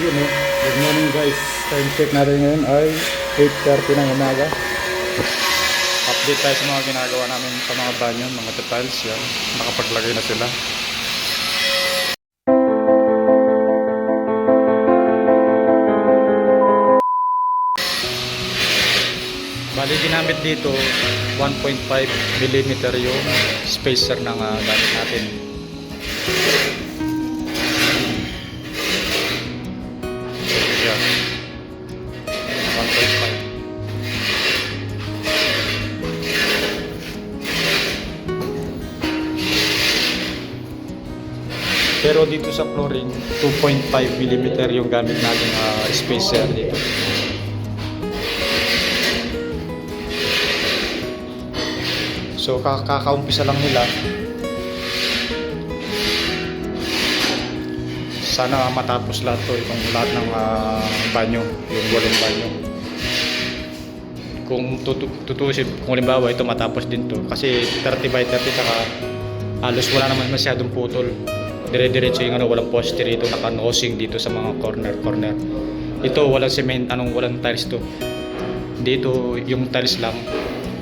Yun o. Good morning guys. Time check natin ngayon ay 8:30 ng umaga. Update tayo sa mga ginagawa namin sa mga banyo, mga tiles yan. Nakapaglagay na sila. Bali ginamit dito 1.5 mm yung spacer ng gamit natin. Yan. 1.5. Pero dito sa flooring 2.5 mm yung gamit natin spacer dito. So kakaumpisa lang nila. Sana matapos lahat to, itong lahat ng banyo, yung walong banyo. Kung tutusin, kung halimbawa ito matapos din to, kasi 30 by 30 saka halos wala naman masyadong putol. Dire-diretso yung walang poste rito, naka-nosing dito sa mga corner. Ito walang cement, walang tiles to. Dito yung tiles lang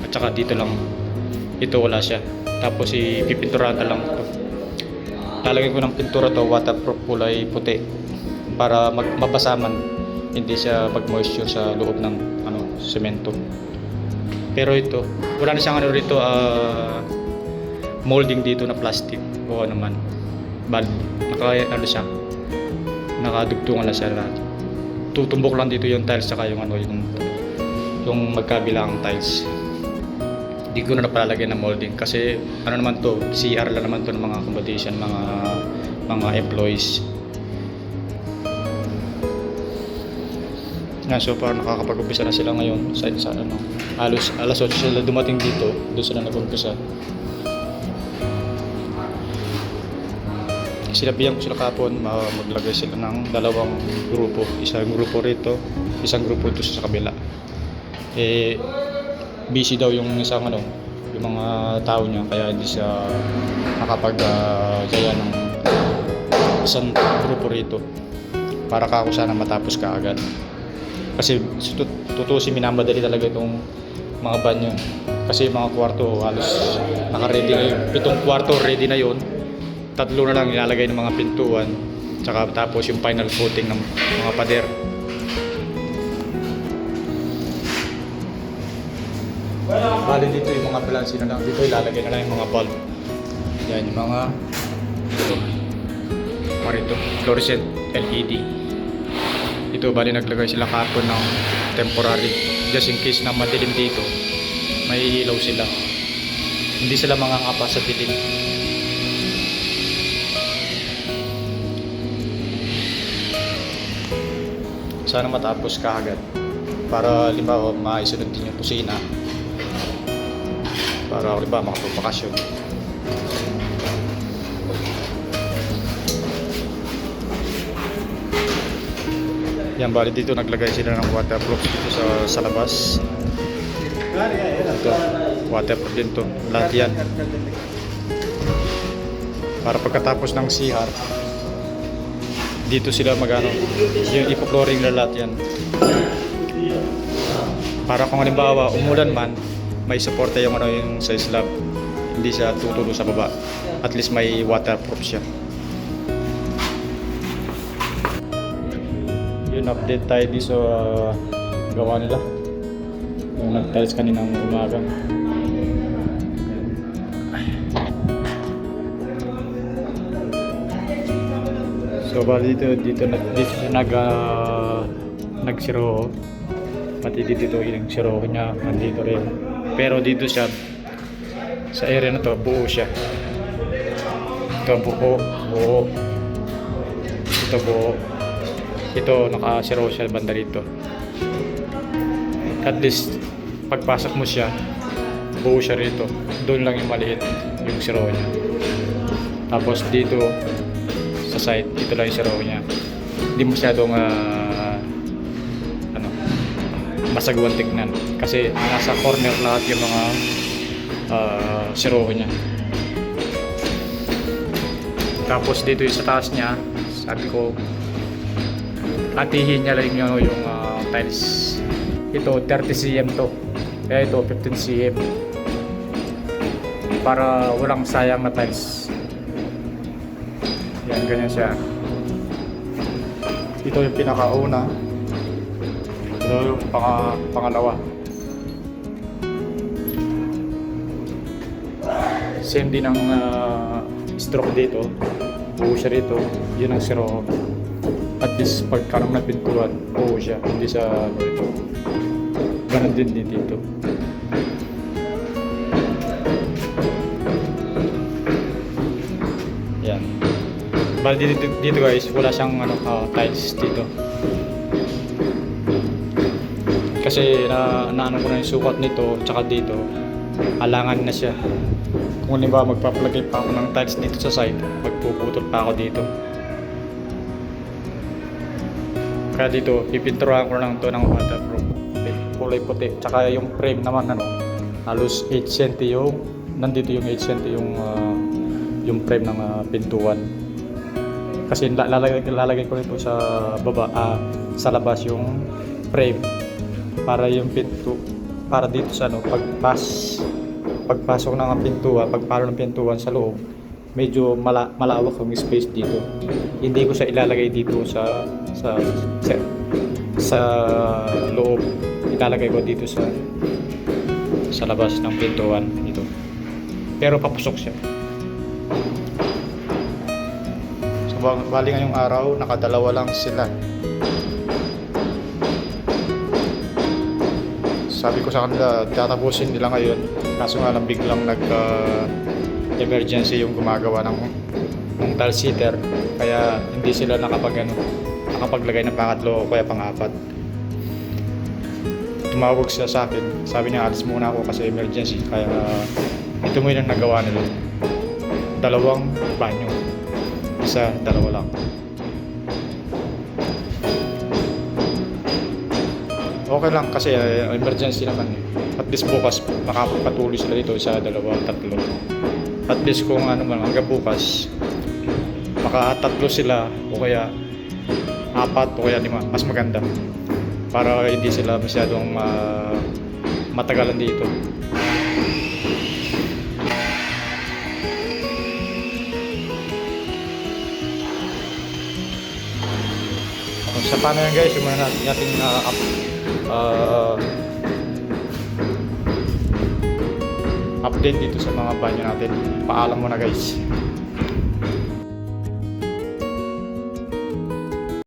at saka dito lang. Ito wala siya. Tapos ipipinturahan na lang ito. Lalagyan ko ng pintura to, waterproof, kulay puti, para mabasa man, hindi siya mag-moisture sa loob ng semento. Pero ito, wala na siyang rito, molding dito na plastic o naman. Siya, nakadugtungan na siya lahat. Tutumbok lang dito yung tiles saka yung magkabilang tiles. Hindi ko na napalagyan ng molding kasi naman to, CR lang naman to ng mga competition, mga employees. So far nakakapag-umpisa na sila ngayon sa halos alas 8 sila dumating dito, doon sila nag-umpisa. Sinabihan ko sila kapon maglagay sila ng dalawang grupo, isang grupo rito, isang grupo dito sa kabila. Busy daw yung isang yung mga tao niya, kaya hindi siya nakapag-gaya ng isang grupo rito para kako sana matapos kaagad. Kasi tutusin, minamadali talaga itong mga banyo kasi mga kwarto halos naka-ready na yun. 7 kwarto ready na yun, 3 na lang ilalagay ng mga pintuan tsaka tapos yung final coating ng mga pader. Bali dito yung mga balansi na lang. Dito ilalagay na lang yung mga bulb. Yan yung mga marito, fluorescent LED. Ito bali naglagay sila kapon ng temporary. Just in case na madilim dito, may ilaw sila. Hindi sila mangangapa sa dilim. Sana matapos kaagad para limbawa maisunod din yung kusina. Para makapagpakasyon. Yan, bali dito naglagay sila ng waterproof dito sa labas. Ito, waterproof din to, lahat yan. Para pagkatapos ng CR, dito sila yung ipo-flooring na lahat yan. Para kung halimbawa umulan man, may suporta yung sa slab, hindi siya tutulo sa baba, at least may waterproof siya. Yun, update tayo dito sa gawa nila yung nag-tiles kaninang umaga. So bali dito nagsiro, pati dito yung siro niya nandito rin. Pero dito siya sa area na to, buo siya. Ito buo. Ito buo. Ito nakasiro siya banda dito. At least pagpasok mo siya, buo siya rito. Doon lang yung maliit yung siro niya. Tapos dito sa side, ito lang yung siro niya. Hindi masyadong masagwan tignan kasi nasa corner lahat yung mga siro niya. Tapos dito yung sa taas niya, sabi ko atihin niya lang yung tiles. Ito 30 cm to, kaya ito 15 cm para walang sayang na tiles. Yan, ganyan siya. Ito yung pinakauna, ito yung pangalawa. Same din ang stroke dito, buo siya rito, yun ang zero. At least pagkarang na pintuan, buo siya, hindi sa ito. Ganon din dito. Yan. Bali dito guys, wala siyang tiles dito. Kasi naano ko na yung sukat nito, tsaka dito, alangan na siya. Kung halimbawa magpaplagay pa ako ng tiles dito sa side, magpuputol pa ako dito. Kaya dito, pipinturahan ko lang to ng waterproof, kulay puti. Tsaka yung frame naman halos 8 cm nandito yung 8 cm yung frame ng pintuan. Kasi lalagay ko nito sa baba, sa labas yung frame para yung pinto, para dito sa pagpasok ng pintuan, pagpalo ng pintuan sa loob, medyo malawak yung space dito. Hindi ko siya ilalagay dito sa loob. Ilalagay ko dito sa labas ng pintuan dito. Pero papasok siya. So bali ngayong araw, nakadalawa lang sila. Sabi ko sa kanila, tatapusin nila ngayon. Kaso nga lang biglang emergency yung gumagawa ng tile seater, kaya hindi sila nakapaglagay ng pangatlo o kaya pang-apat. Tumawag sila sa akin, sabi niya alis muna ako kasi emergency, kaya ito mo yung nagawa nila. 2 banyo, isa, 2 lang. Okay lang kasi emergency naman eh. At least bukas makapatuloy sila dito sa 2, 3. At least kung hanggang bukas maka-3 sila o kaya 4 o kaya 5, mas maganda para hindi sila masyadong matagalan dito. Sa paano yan guys, yung mga nating update dito sa mga banyo natin. Paalam muna guys.